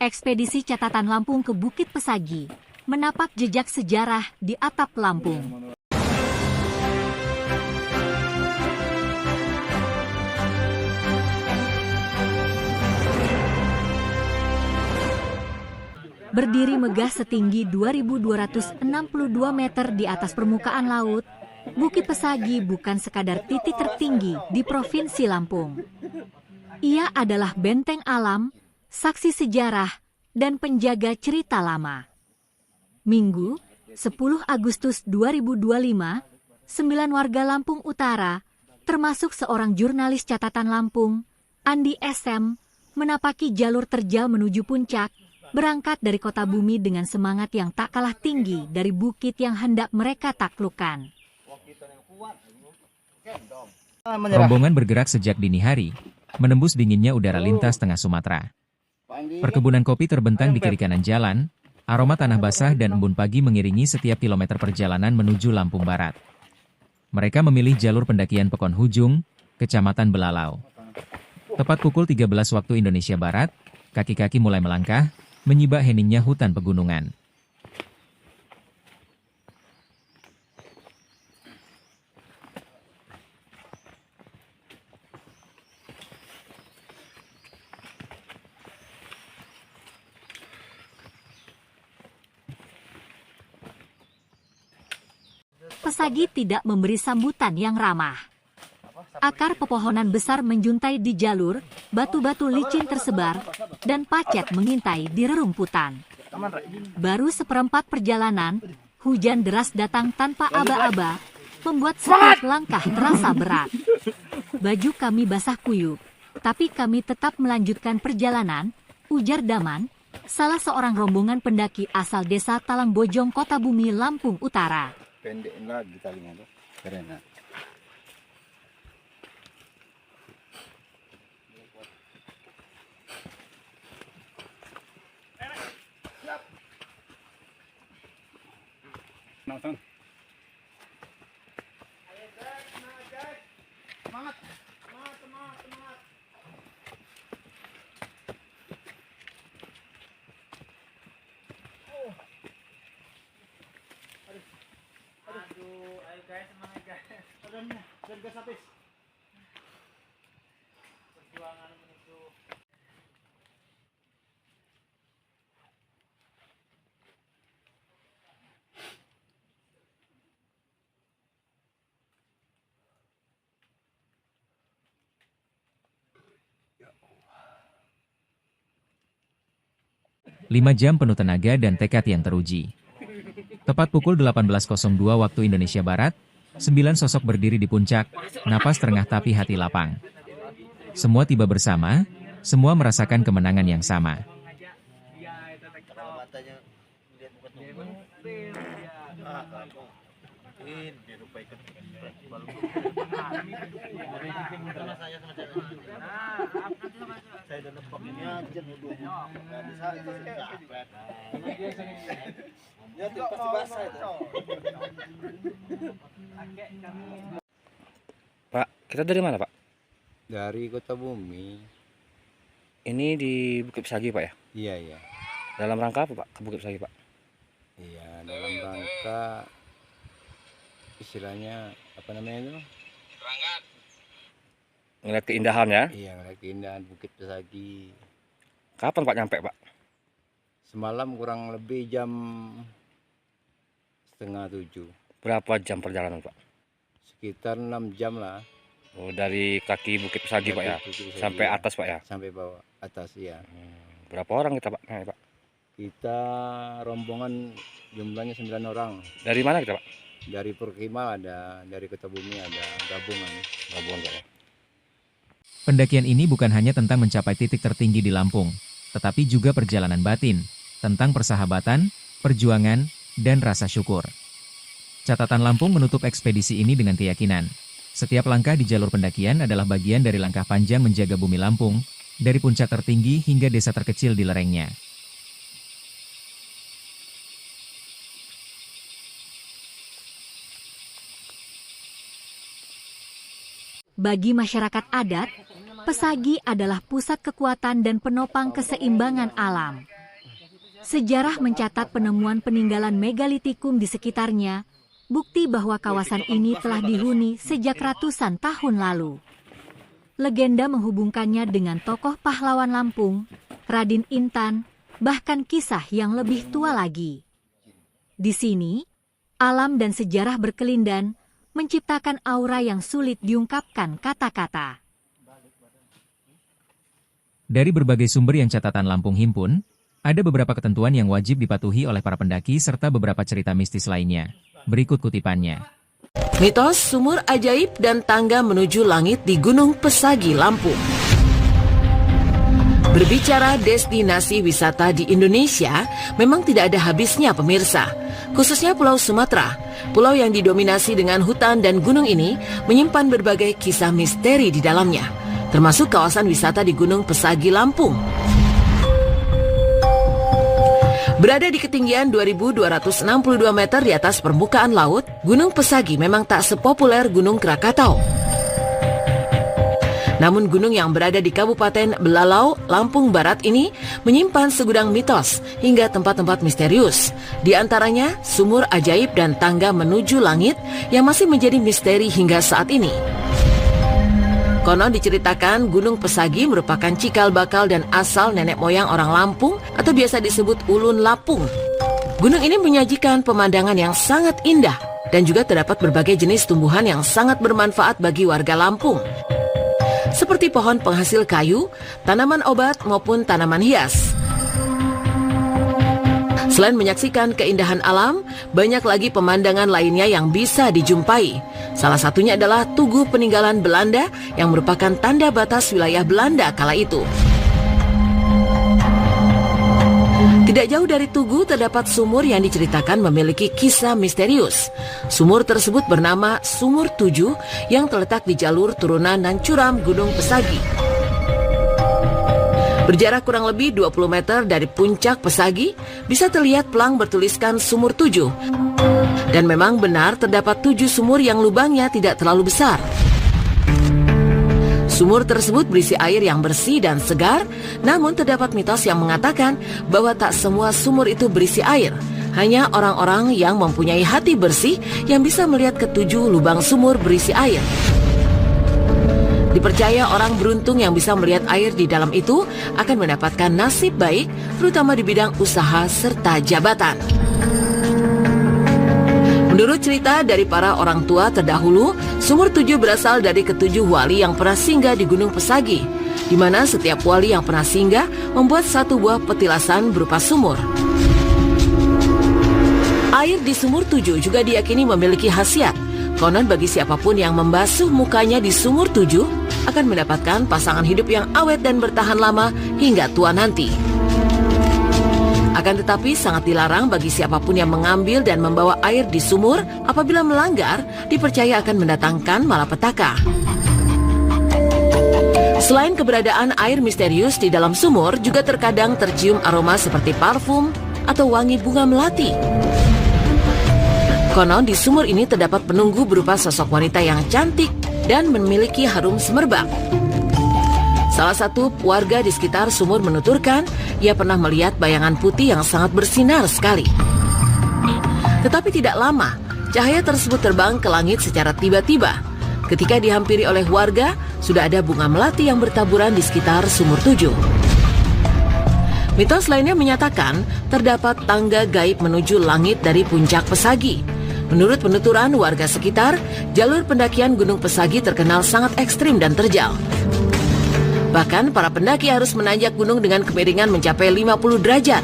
Ekspedisi Catatan Lampung ke Bukit Pesagi, menapak jejak sejarah di atap Lampung. Berdiri megah setinggi 2.262 meter di atas permukaan laut, Bukit Pesagi bukan sekadar titik tertinggi di Provinsi Lampung. Ia adalah benteng alam, saksi sejarah, dan penjaga cerita lama. Minggu, 10 Agustus 2025, 9 warga Lampung Utara, termasuk seorang jurnalis catatan Lampung, Andi SM, menapaki jalur terjal menuju puncak, berangkat dari kota bumi dengan semangat yang tak kalah tinggi dari bukit yang hendak mereka taklukkan. Rombongan bergerak sejak dini hari, menembus dinginnya udara lintas tengah Sumatera. Perkebunan kopi terbentang di kiri kanan jalan, aroma tanah basah dan embun pagi mengiringi setiap kilometer perjalanan menuju Lampung Barat. Mereka memilih jalur pendakian Pekon Hujung, Kecamatan Belalau. Tepat pukul 13 waktu Indonesia Barat, kaki-kaki mulai melangkah, menyibak heningnya hutan pegunungan. Pesagi tidak memberi sambutan yang ramah. Akar pepohonan besar menjuntai di jalur, batu-batu licin tersebar, dan pacet mengintai di rerumputan. Baru seperempat perjalanan, hujan deras datang tanpa aba-aba, membuat setiap langkah terasa berat. Baju kami basah kuyup, tapi kami tetap melanjutkan perjalanan, ujar Daman, salah seorang rombongan pendaki asal desa Talangbojong, Kota Bumi, Lampung Utara. Pendek lagi talinya tuh, keren. Nonton. Ayo guys, semangat guys. Semangat. Semangat. Aduh, ayo guys, semangat guys. Dan gas habis. Perjuangan menuju. Lima jam penuh tenaga dan tekad yang teruji. Tepat pukul 18.02 waktu Indonesia Barat, 9 sosok berdiri di puncak, napas terengah tapi hati lapang. Semua tiba bersama, semua merasakan kemenangan yang sama. Pak, kita dari mana, Pak? Dari Kota Bumi. Ini di Bukit Pesagi, Pak ya? Iya. Dalam rangka apa, Pak? Ke Bukit Pesagi, Pak? Iya, dalam rangka istilahnya apa namanya itu? Ngeliat keindahan ya? Iya, ngeliat keindahan Bukit Pesagi. Kapan, Pak, nyampe, Pak? Semalam kurang lebih jam 6:30. Berapa jam perjalanan, Pak? Sekitar 6 jam lah. Oh, dari kaki Bukit Pesagi, Pak ya? Bukit Pesagi, Sampai ya. atas, Pak ya? Sampai bawah atas ya. Berapa orang kita, Pak? Pak? Kita rombongan jumlahnya 9 orang. Dari mana kita, Pak? Dari Purkimal ada, dari Kota Bumi ada gabungan. Gabungan, Pak ya? Pendakian ini bukan hanya tentang mencapai titik tertinggi di Lampung, tetapi juga perjalanan batin, tentang persahabatan, perjuangan, dan rasa syukur. Catatan Lampung menutup ekspedisi ini dengan keyakinan. Setiap langkah di jalur pendakian adalah bagian dari langkah panjang menjaga bumi Lampung, dari puncak tertinggi hingga desa terkecil di lerengnya. Bagi masyarakat adat, Pesagi adalah pusat kekuatan dan penopang keseimbangan alam. Sejarah mencatat penemuan peninggalan megalitikum di sekitarnya, bukti bahwa kawasan ini telah dihuni sejak ratusan tahun lalu. Legenda menghubungkannya dengan tokoh pahlawan Lampung, Raden Intan, bahkan kisah yang lebih tua lagi. Di sini, alam dan sejarah berkelindan, menciptakan aura yang sulit diungkapkan kata-kata. Dari berbagai sumber yang catatan Lampung himpun, ada beberapa ketentuan yang wajib dipatuhi oleh para pendaki serta beberapa cerita mistis lainnya. Berikut kutipannya. Mitos sumur ajaib dan tangga menuju langit di Gunung Pesagi, Lampung. Berbicara destinasi wisata di Indonesia, memang tidak ada habisnya pemirsa. Khususnya Pulau Sumatera, pulau yang didominasi dengan hutan dan gunung ini menyimpan berbagai kisah misteri di dalamnya, termasuk kawasan wisata di Gunung Pesagi, Lampung. Berada di ketinggian 2.262 meter di atas permukaan laut, Gunung Pesagi memang tak sepopuler Gunung Krakatau. Namun gunung yang berada di Kabupaten Belalau, Lampung Barat ini menyimpan segudang mitos hingga tempat-tempat misterius. Di antaranya sumur ajaib dan tangga menuju langit yang masih menjadi misteri hingga saat ini. Konon diceritakan Gunung Pesagi merupakan cikal bakal dan asal nenek moyang orang Lampung atau biasa disebut Ulun Lapung. Gunung ini menyajikan pemandangan yang sangat indah dan juga terdapat berbagai jenis tumbuhan yang sangat bermanfaat bagi warga Lampung, seperti pohon penghasil kayu, tanaman obat maupun tanaman hias. Selain menyaksikan keindahan alam, banyak lagi pemandangan lainnya yang bisa dijumpai. Salah satunya adalah Tugu Peninggalan Belanda yang merupakan tanda batas wilayah Belanda kala itu. Tidak jauh dari Tugu terdapat sumur yang diceritakan memiliki kisah misterius. Sumur tersebut bernama Sumur 7 yang terletak di jalur turunan dan curam Gunung Pesagi. Berjarak kurang lebih 20 meter dari puncak Pesagi, bisa terlihat pelang bertuliskan Sumur 7. Dan memang benar terdapat 7 sumur yang lubangnya tidak terlalu besar. Sumur tersebut berisi air yang bersih dan segar, namun terdapat mitos yang mengatakan bahwa tak semua sumur itu berisi air. Hanya orang-orang yang mempunyai hati bersih yang bisa melihat ketujuh lubang sumur berisi air. Dipercaya orang beruntung yang bisa melihat air di dalam itu akan mendapatkan nasib baik, terutama di bidang usaha serta jabatan. Menurut cerita dari para orang tua terdahulu, Sumur 7 berasal dari ketujuh wali yang pernah singgah di Gunung Pesagi, di mana setiap wali yang pernah singgah membuat satu buah petilasan berupa sumur. Air di Sumur 7 juga diyakini memiliki khasiat. Konon bagi siapapun yang membasuh mukanya di Sumur 7 akan mendapatkan pasangan hidup yang awet dan bertahan lama hingga tua nanti. Akan tetapi sangat dilarang bagi siapapun yang mengambil dan membawa air di sumur. Apabila melanggar, dipercaya akan mendatangkan malapetaka. Selain keberadaan air misterius di dalam sumur, juga terkadang tercium aroma seperti parfum atau wangi bunga melati. Konon di sumur ini terdapat penunggu berupa sosok wanita yang cantik dan memiliki harum semerbak. Salah satu warga di sekitar sumur menuturkan ia pernah melihat bayangan putih yang sangat bersinar sekali. Tetapi tidak lama, cahaya tersebut terbang ke langit secara tiba-tiba. Ketika dihampiri oleh warga, sudah ada bunga melati yang bertaburan di sekitar Sumur 7. Mitos lainnya menyatakan terdapat tangga gaib menuju langit dari puncak Pesagi. Menurut penuturan warga sekitar, jalur pendakian Gunung Pesagi terkenal sangat ekstrim dan terjal. Bahkan para pendaki harus menanjak gunung dengan kemiringan mencapai 50 derajat.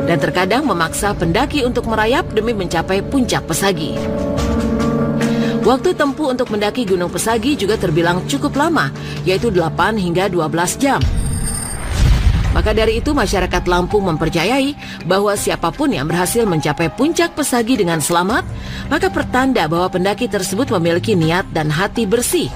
Dan terkadang memaksa pendaki untuk merayap demi mencapai puncak Pesagi. Waktu tempuh untuk mendaki Gunung Pesagi juga terbilang cukup lama, yaitu 8 hingga 12 jam. Maka dari itu masyarakat Lampung mempercayai bahwa siapapun yang berhasil mencapai puncak Pesagi dengan selamat, maka pertanda bahwa pendaki tersebut memiliki niat dan hati bersih.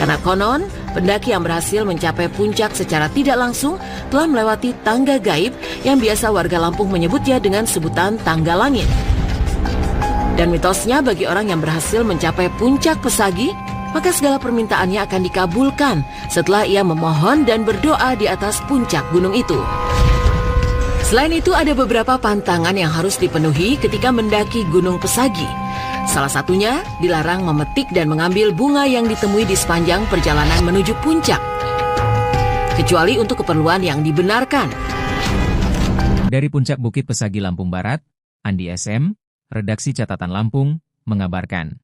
Karena konon, pendaki yang berhasil mencapai puncak secara tidak langsung telah melewati tangga gaib yang biasa warga Lampung menyebutnya dengan sebutan tangga langit. Dan mitosnya bagi orang yang berhasil mencapai puncak Pesagi, maka segala permintaannya akan dikabulkan setelah ia memohon dan berdoa di atas puncak gunung itu. Selain itu, ada beberapa pantangan yang harus dipenuhi ketika mendaki Gunung Pesagi. Salah satunya, dilarang memetik dan mengambil bunga yang ditemui di sepanjang perjalanan menuju puncak, kecuali untuk keperluan yang dibenarkan. Dari puncak Bukit Pesagi Lampung Barat, Andi SM, Redaksi Catatan Lampung, mengabarkan.